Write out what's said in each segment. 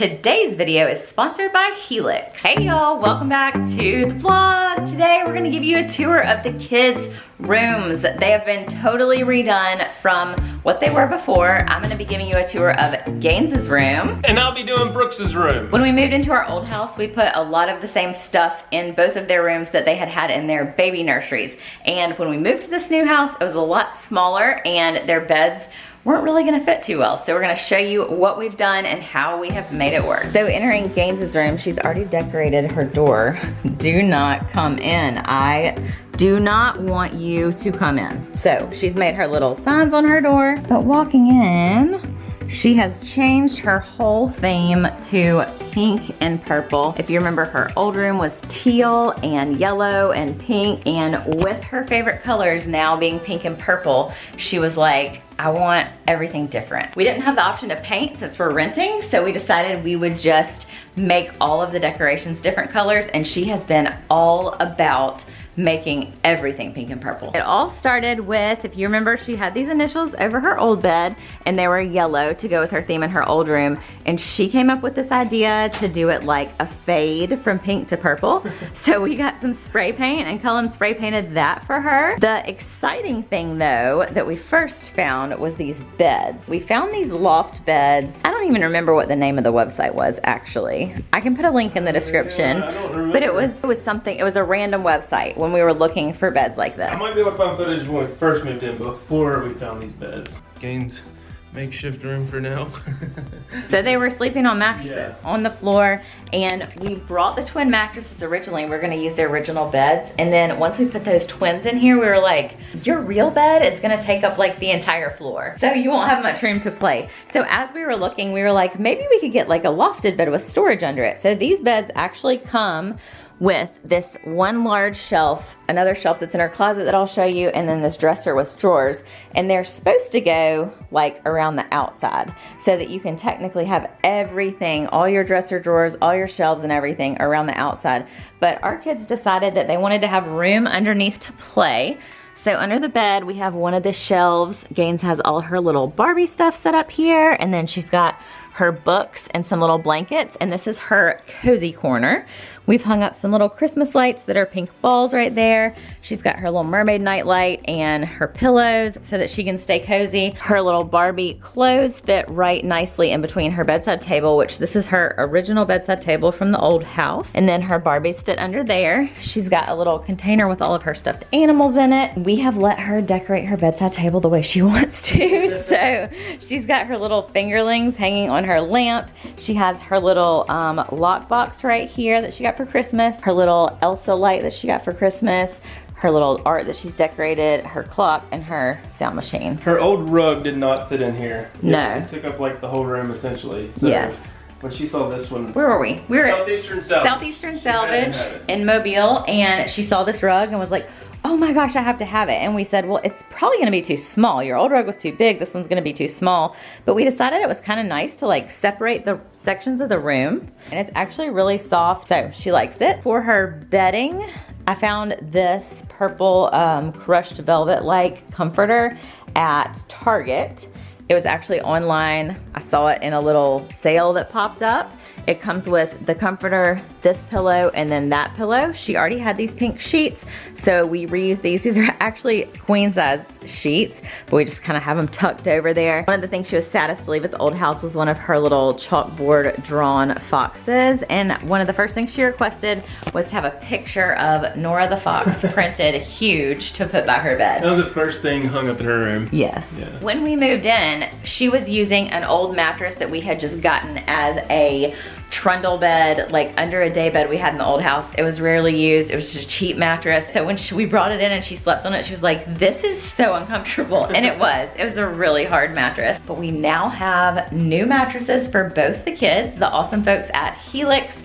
Today's video is sponsored by Helix. Hey y'all, welcome back to the vlog. Today we're gonna give you a tour of the kids' rooms. They have been totally redone from what they were before. I'm gonna be giving you a tour of Gaines's room. And I'll be doing Brooks's room. When we moved into our old house, we put a lot of the same stuff in both of their rooms that they had had in their baby nurseries. And when we moved to this new house, it was a lot smaller and their beds weren't really gonna fit too well. So we're gonna show you what we've done and how we have made it work. So entering Gaines's room, she's already decorated her door. Do not come in. I do not want you to come in. So she's made her little signs on her door, but walking in, she has changed her whole theme to pink and purple. If you remember, her old room was teal and yellow and pink, and with her favorite colors now being pink and purple, she was like, I want everything different. We didn't have the option to paint since we're renting, so we decided we would just make all of the decorations different colors, and she has been all about making everything pink and purple. It all started with, if you remember, she had these initials over her old bed and they were yellow to go with her theme in her old room, and she came up with this idea to do it like a fade from pink to purple. So we got some spray paint and Cullen spray painted that for her. The exciting thing though that we first found was these beds. We found these loft beds. I don't even remember what the name of the website was actually. I can put a link in the description, but it was something, it was a random website when we were looking for beds like this. I might be able to find footage when we first moved in before we found these beds. Gaines' makeshift room for now. So they were sleeping on mattresses Yeah. on the floor, and we brought the twin mattresses originally. We're gonna use their original beds, and then once we put those twins in here, we were like, your real bed is gonna take up like the entire floor, so you won't have much room to play. So as we were looking, we were like, maybe we could get like a lofted bed with storage under it. So these beds actually come with this one large shelf, another shelf that's in our closet that I'll show you, and then this dresser with drawers. And they're supposed to go like around the outside so that you can technically have everything, all your dresser drawers, all your shelves and everything around the outside. But our kids decided that they wanted to have room underneath to play. So under the bed, we have one of the shelves. Gaines has all her little Barbie stuff set up here, and then she's got her books and some little blankets, and this is her cozy corner. We've hung up some little Christmas lights that are pink balls right there. She's got her little mermaid night light and her pillows so that she can stay cozy. Her little Barbie clothes fit right nicely in between her bedside table, which this is her original bedside table from the old house. And then her Barbies fit under there. She's got a little container with all of her stuffed animals in it. We have let her decorate her bedside table the way she wants to. So she's got her little fingerlings hanging on her lamp. She has her little lock box right here that she got for Christmas, her little Elsa light that she got for Christmas, her little art that she's decorated, her clock, and her sound machine. Her old rug did not fit in here. No. It took up like the whole room essentially. So yes. When she saw this one. Where were we? We were Southeastern Salvage. Southeastern Salvage in Mobile, and she saw this rug and was like, oh my gosh, I have to have it. And we said, well, it's probably gonna be too small. Your old rug was too big, this one's gonna be too small. But we decided it was kind of nice to like separate the sections of the room. And it's actually really soft, so she likes it. For her bedding, I found this purple crushed velvet-like comforter at Target. It was actually online. I saw it in a little sale that popped up. It comes with the comforter, this pillow, and then that pillow. She already had these pink sheets, so we reused these. These are actually queen size sheets, but we just kind of have them tucked over there. One of the things she was saddest to leave at the old house was one of her little chalkboard drawn foxes, and one of the first things she requested was to have a picture of Nora the fox printed huge to put by her bed. That was the first thing hung up in her room. Yes. Yeah. When we moved in, she was using an old mattress that we had just gotten as a trundle bed, like under a day bed we had in the old house. It was rarely used. It was just a cheap mattress. So when we brought it in and she slept on it, she was like, this is so uncomfortable. And it was a really hard mattress. But we now have new mattresses for both the kids. The awesome folks at Helix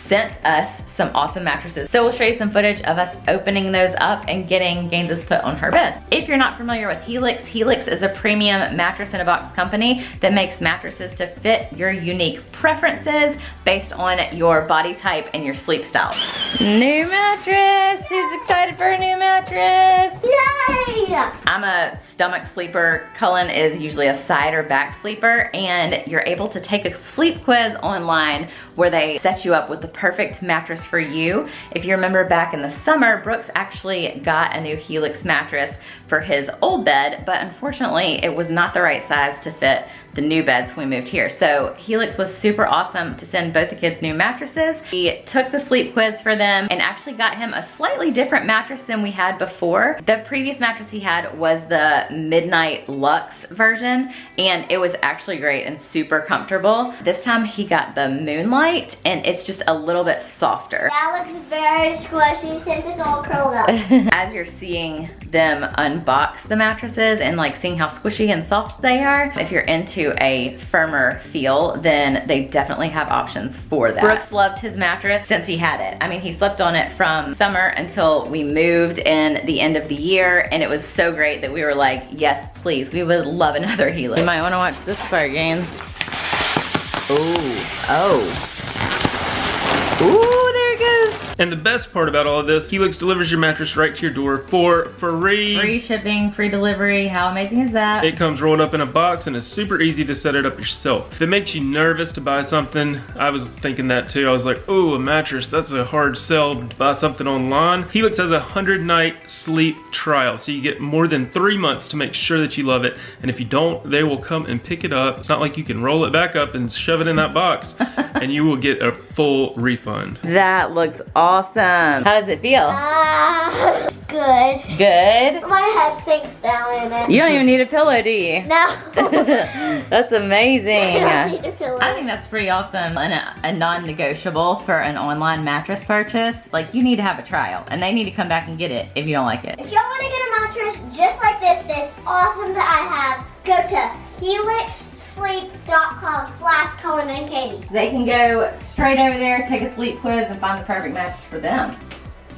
sent us some awesome mattresses. So we'll show you some footage of us opening those up and getting Gaines's foot on her bed. If you're not familiar with Helix, Helix is a premium mattress in a box company that makes mattresses to fit your unique preferences based on your body type and your sleep style. New mattress! Who's excited for a new mattress? Yay! I'm a stomach sleeper. Cullen is usually a side or back sleeper, and you're able to take a sleep quiz online where they set you up with the perfect mattress for you. If you remember back in the summer, Brooks actually got a new Helix mattress for his old bed, but unfortunately it was not the right size to fit the new beds when we moved here. So Helix was super awesome to send both the kids new mattresses. We took the sleep quiz for them and actually got him a slightly different mattress than we had before. The previous mattress he had was the Midnight Luxe version, and it was actually great and super comfortable. This time he got the Moonlight, and it's just a little bit softer. That looks very squishy since it's all curled up. As you're seeing them unbox the mattresses and like seeing how squishy and soft they are, if you're into a firmer feel, then they definitely have options for that. Brooks loved his mattress since he had it. I mean, he slept on it from summer until we moved in the end of the year, and it was so great that we were like, yes, please, we would love another Helix. You might want to watch this part, Gaines. Oh. Ooh, there it goes. And the best part about all of this, Helix delivers your mattress right to your door for free. Free shipping, free delivery. How amazing is that? It comes rolled up in a box and it's super easy to set it up yourself. If it makes you nervous to buy something, I was thinking that too. I was like, oh, a mattress, that's a hard sell to buy something online. Helix has a 100-night sleep trial, so you get more than 3 months to make sure that you love it. And if you don't, they will come and pick it up. It's not like you can roll it back up and shove it in that box and you will get a full refund. That looks awesome. How does it feel? Good. Good? My head sinks down in it. You don't even need a pillow, do you? No. That's amazing. I don't need a pillow. I think that's pretty awesome and a non-negotiable for an online mattress purchase. Like, you need to have a trial, and they need to come back and get it if you don't like it. If y'all want to get a mattress just like this, that's awesome that I have, go to helixsleep.com/cullenandkatie. They can go straight over there, take a sleep quiz, and find the perfect mattress for them.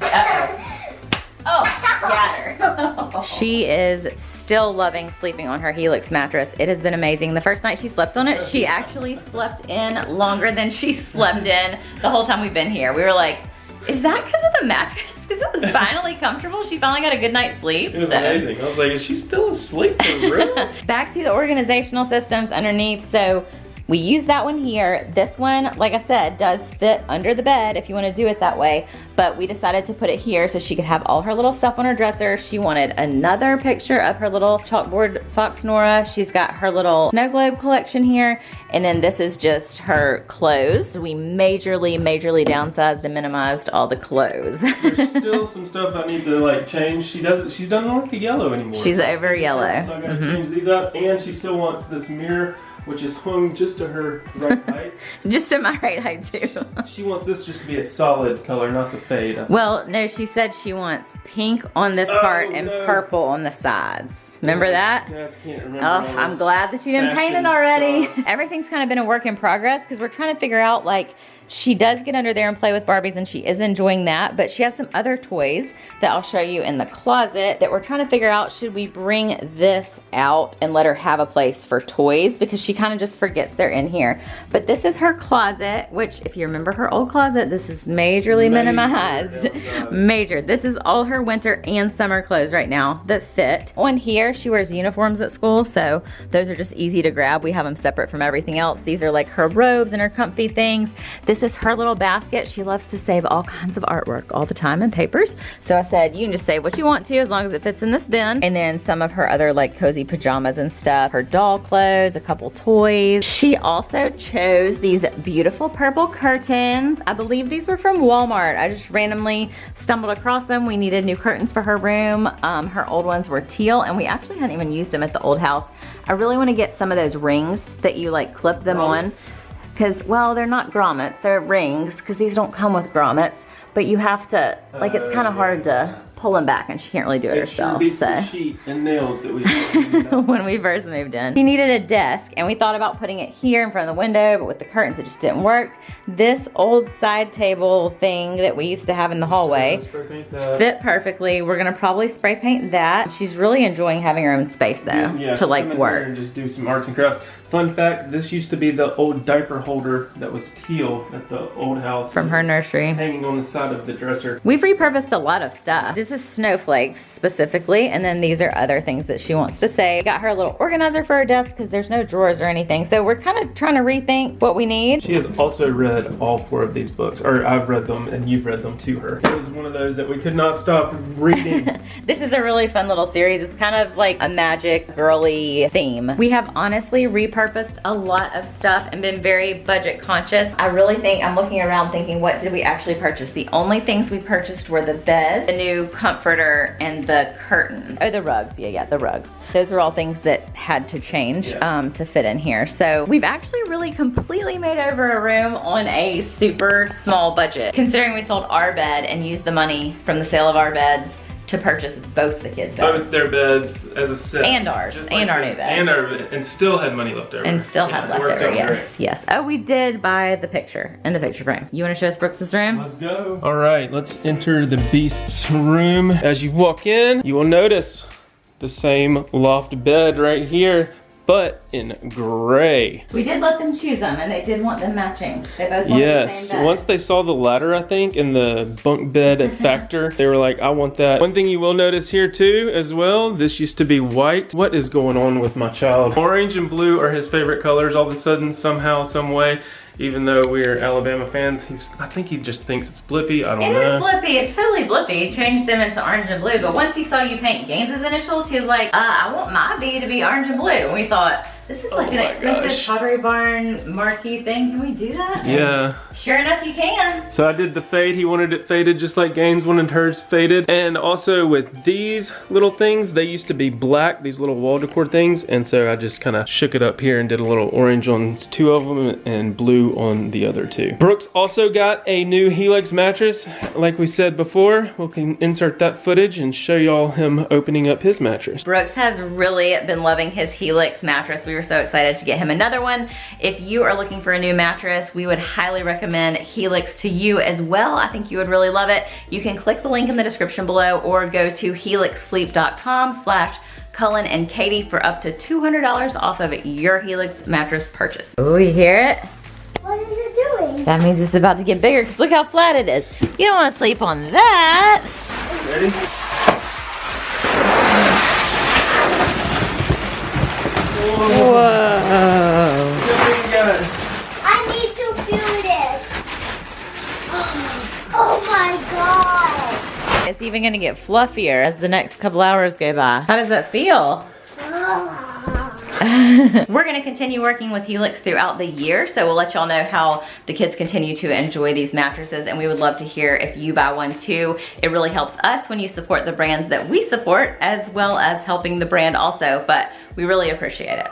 Uh-oh. Oh, got her. She is still loving sleeping on her Helix mattress. It has been amazing. The first night she slept on it, she actually slept in longer than she slept in the whole time we've been here. We were like, is that because of the mattress? Because it was finally comfortable. She finally got a good night's sleep. It was amazing. I was like, is she still asleep in the room? Back to the organizational systems underneath. So we use that one here. This one, like I said, does fit under the bed if you want to do it that way. But we decided to put it here so she could have all her little stuff on her dresser. She wanted another picture of her little chalkboard Fox Nora. She's got her little snow globe collection here. And then this is just her clothes. We majorly downsized and minimized all the clothes. There's still some stuff I need to like change. She doesn't like the yellow anymore. She's over yellow. So I gotta change these up, and she still wants this mirror, which is hung just to her right height. Just to my right height too. She wants this just to be a solid color, not the fade. Well, no, she said she wants pink on this part and purple on the sides. Remember that? Yeah, I can't remember. Oh, I'm glad that you didn't paint it already. Everything's kind of been a work in progress because we're trying to figure out, like, she does get under there and play with Barbies and she is enjoying that, but she has some other toys that I'll show you in the closet that we're trying to figure out, should we bring this out and let her have a place for toys, because she kind of just forgets they're in here. But this is her closet, which if you remember her old closet, this is majorly minimized. Major. This is all her winter and summer clothes right now that fit. On here, she wears uniforms at school, so those are just easy to grab. We have them separate from everything else. These are like her robes and her comfy things. This is her little basket. She loves to save all kinds of artwork all the time and papers. So I said, you can just save what you want to as long as it fits in this bin. And then some of her other like cozy pajamas and stuff, her doll clothes, a couple toys. She also chose these beautiful purple curtains. I believe these were from Walmart. I just randomly stumbled across them. We needed new curtains for her room. Her old ones were teal, and we actually hadn't even used them at the old house. I really want to get some of those rings that you like clip them on. Because, well, they're not grommets, they're rings, because these don't come with grommets, but you have to, like, it's kind of hard to pulling back and she can't really do it herself. Beats So the sheet and nails that we when we first moved in. She needed a desk and we thought about putting it here in front of the window, but with the curtains it just didn't work. This old side table thing that we used to have in the hallway fit perfectly. We're gonna probably spray paint that. She's really enjoying having her own space though, to like work. And just do some arts and crafts. Fun fact, this used to be the old diaper holder that was teal at the old house. From her nursery. Hanging on the side of the dresser. We've repurposed a lot of stuff. This is snowflakes specifically, and then these are other things that she wants to say. Got her a little organizer for her desk because there's no drawers or anything. So we're kind of trying to rethink what we need. She has also read all 4 of these books, or I've read them and you've read them to her. It was one of those that we could not stop reading. This is a really fun little series. It's kind of like a magic girly theme. We have honestly repurposed a lot of stuff and been very budget conscious. I really think, I'm looking around thinking, what did we actually purchase? The only things we purchased were the bed, the new comforter, and the curtain. Oh, the rugs, yeah, the rugs. Those are all things that had to change to fit in here. So we've actually really completely made over a room on a super small budget. Considering we sold our bed and used the money from the sale of our beds to purchase both the kids' beds. Both their beds as a set. And ours, just and like our this, new bed. And our bed, and still had money left over. And still had left over, yes, yes. Oh, we did buy the picture and the picture frame. You wanna show us Brooks's room? Let's go. All right, let's enter the beast's room. As you walk in, you will notice the same loft bed right here, but in gray. We did let them choose them and they did want them matching. They both wanted the same bed. Once they saw the ladder, I think, and the bunk bed factor, they were like, I want that. One thing you will notice here too, as well, this used to be white. What is going on with my child? Orange and blue are his favorite colors all of a sudden, somehow, some way. Even though we're Alabama fans, I think he just thinks it's Blippy. I don't know. It is Blippy. It's totally Blippy. He changed him into orange and blue. But once he saw you paint Gaines's initials, he was like, I want my B to be orange and blue. And we thought, this is like an expensive Pottery Barn marquee thing. Can we do that? Yeah. And sure enough, you can. So I did the fade. He wanted it faded just like Gaines wanted hers faded. And also with these little things, they used to be black, these little wall decor things. And so I just kind of shook it up here and did a little orange on 2 of them and blue on the other 2. Brooks also got a new Helix mattress. Like we said before, we can insert that footage and show y'all him opening up his mattress. Brooks has really been loving his Helix mattress. We were so excited to get him another one. If you are looking for a new mattress, we would highly recommend Helix to you as well. I think you would really love it. You can click the link in the description below or go to helixsleep.com/cullenandkatie for up to $200 off of your Helix mattress purchase. Oh, you hear it? What is it doing? That means it's about to get bigger because look how flat it is. You don't want to sleep on that. Ready? Whoa. I need to feel this. Oh my god. It's even gonna get fluffier as the next couple hours go by. How does that feel? We're gonna continue working with Helix throughout the year, so we'll let y'all know how the kids continue to enjoy these mattresses, and we would love to hear if you buy one too. It really helps us when you support the brands that we support, as well as helping the brand also, but we really appreciate it.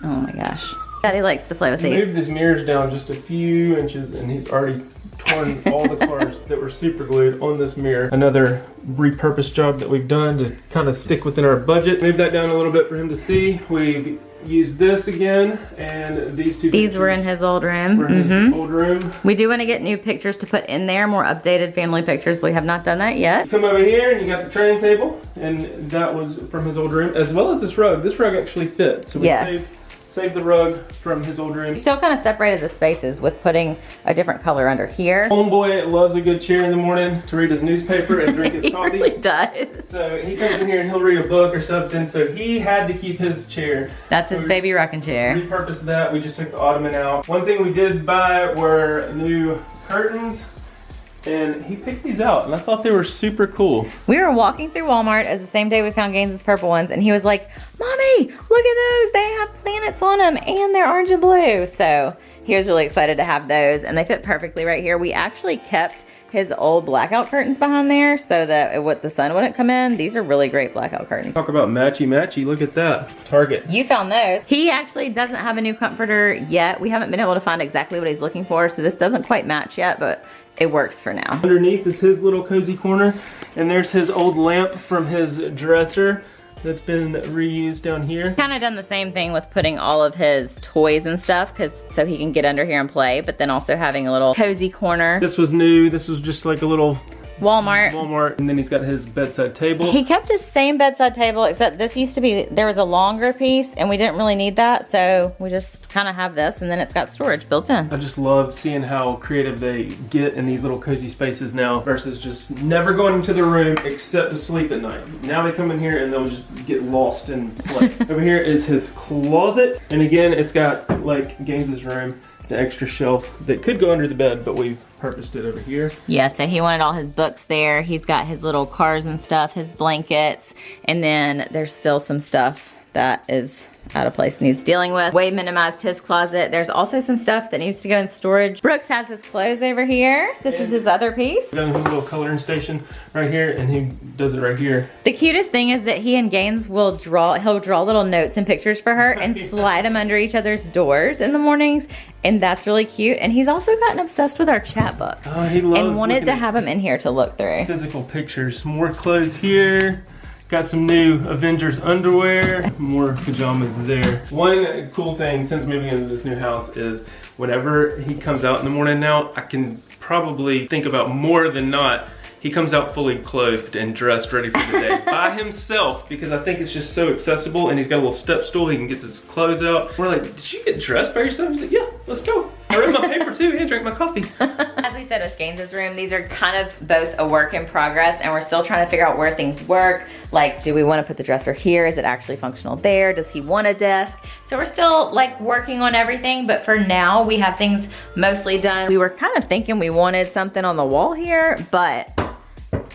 Oh my gosh. Daddy likes to play with He these. moved his mirrors down just a few inches and he's already torn all the cars that were super glued on this mirror. Another repurposed job that we've done to kind of stick within our budget. Move that down a little bit for him to see. We've used this again, and these two These were in his old room. were in his old room. We do want to get new pictures to put in there, more updated family pictures. We have not done that yet. Come over here and you got the training table, and that was from his old room, as well as this rug. This rug actually fit, so we saved the rug from his old room. Still kind of separated the spaces with putting a different color under here. Homeboy loves a good chair in the morning to read his newspaper and drink his coffee. He really does. So he comes in here and he'll read a book or something, so he had to keep his chair. That's his baby rocking chair. Repurposed that, we just took the ottoman out. One thing we did buy were new curtains, and he picked these out, and I thought they were super cool. We were walking through Walmart as the same day we found Gaines's purple ones, and he was like, Mommy, look at those. They have planets on them, and they're orange and blue. So he was really excited to have those, and they fit perfectly right here. We actually kept his old blackout curtains behind there so that the sun wouldn't come in. These are really great blackout curtains. Talk about matchy, look at that. Target. You found those. He actually doesn't have a new comforter yet. We haven't been able to find exactly what he's looking for, so this doesn't quite match yet, but it works for now. Underneath is his little cozy corner, and there's his old lamp from his dresser that's been reused down here. Kind of done the same thing with putting all of his toys and stuff so he can get under here and play, but then also having a little cozy corner. This was new. This was just like a little Walmart. And then he's got his bedside table. He kept his same bedside table, except this used to be, there was a longer piece and we didn't really need that, so we just kind of have this, and then it's got storage built in. I just love seeing how creative they get in these little cozy spaces now versus just never going into their room except to sleep at night. Now they come in here and they'll just get lost in play. Over here is his closet, and again, it's got, like Gaines's room, the extra shelf that could go under the bed, but we've purposed it over here. Yeah, so he wanted all his books there. He's got his little cars and stuff, his blankets, and then there's still some stuff that is out of place, needs dealing with. Way minimized his closet. There's also some stuff that needs to go in storage. Brooks has his clothes over here. This is his other piece. Got his little coloring station right here, and he does it right here. The cutest thing is that he and Gaines will he'll draw little notes and pictures for her and slide them under each other's doors in the mornings, and that's really cute. And he's also gotten obsessed with our chat books. Oh, he loves and wanted to have them in here to look through. Physical pictures. More clothes here. Got some new Avengers underwear, more pajamas there. One cool thing since moving into this new house is whenever he comes out in the morning now, I can probably think about more than not, he comes out fully clothed and dressed ready for the day by himself, because I think it's just so accessible, and he's got a little step stool, he can get his clothes out. We're like, did you get dressed by yourself? He's like, yeah, let's go. I read my paper too, yeah, drank my coffee. As we said with Gaines's room, these are kind of both a work in progress, and we're still trying to figure out where things work. Like, do we want to put the dresser here? Is it actually functional there? Does he want a desk? So we're still like working on everything, but for now we have things mostly done. We were kind of thinking we wanted something on the wall here, but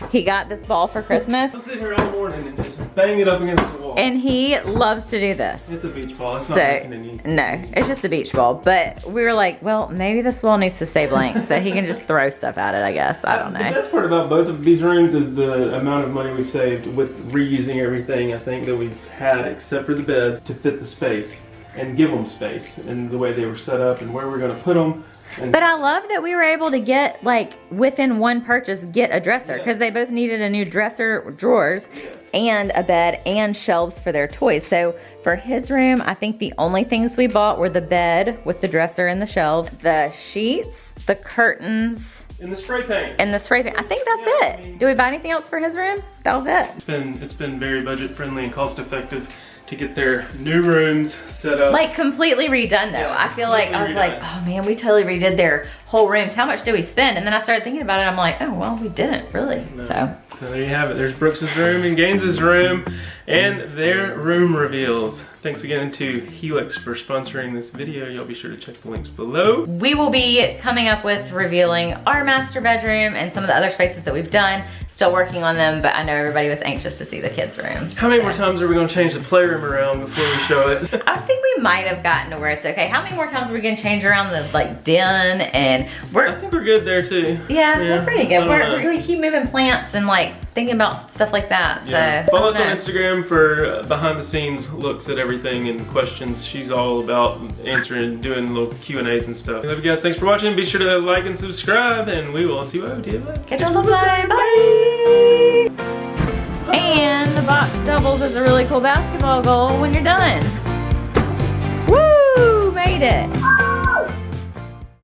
he got this ball for Christmas. I'll sit here all morning and just bang it up against the wall. And he loves to do this. It's a beach ball, it's not making any. No, it's just a beach ball. But we were like, well, maybe this wall needs to stay blank so he can just throw stuff at it, I guess. I don't know. The best part about both of these rooms is the amount of money we've saved with reusing everything, I think, that we've had except for the beds to fit the space and give them space and the way they were set up and where we're going to put them. But I love that we were able to get, like, within one purchase, get a dresser, because they both needed a new dresser, drawers, and a bed, and shelves for their toys. So for his room, I think the only things we bought were the bed with the dresser and the shelves, the sheets, the curtains, and the spray paint. And the spray paint. I think that's it. I mean, do we buy anything else for his room? That was it. It's been very budget friendly and cost effective to get their new rooms set up. Like completely redone though. Yeah, I feel like, I was like, oh man, we totally redid their whole rooms. How much do we spend? And then I started thinking about it, I'm like, oh, well, we didn't really, no. So there you have it. There's Brooks's room and Gaines's room and their room reveals. Thanks again to Helix for sponsoring this video. Y'all be sure to check the links below. We will be coming up with revealing our master bedroom and some of the other spaces that we've done. Still working on them, but I know everybody was anxious to see the kids' rooms. How many more times are we gonna change the playroom around before we show it? I think we might have gotten to where it's okay. How many more times are we gonna change around the like den? And I think we're good there too. Yeah, we're pretty good. We keep moving plants and like thinking about stuff like that. Yeah. So follow us on Instagram for behind the scenes looks at everything and questions. She's all about answering, doing little Q&As and stuff. Love you guys. Thanks for watching. Be sure to like and subscribe, and we will see you later. Catch you on the fly. Bye. And the box doubles as a really cool basketball goal when you're done.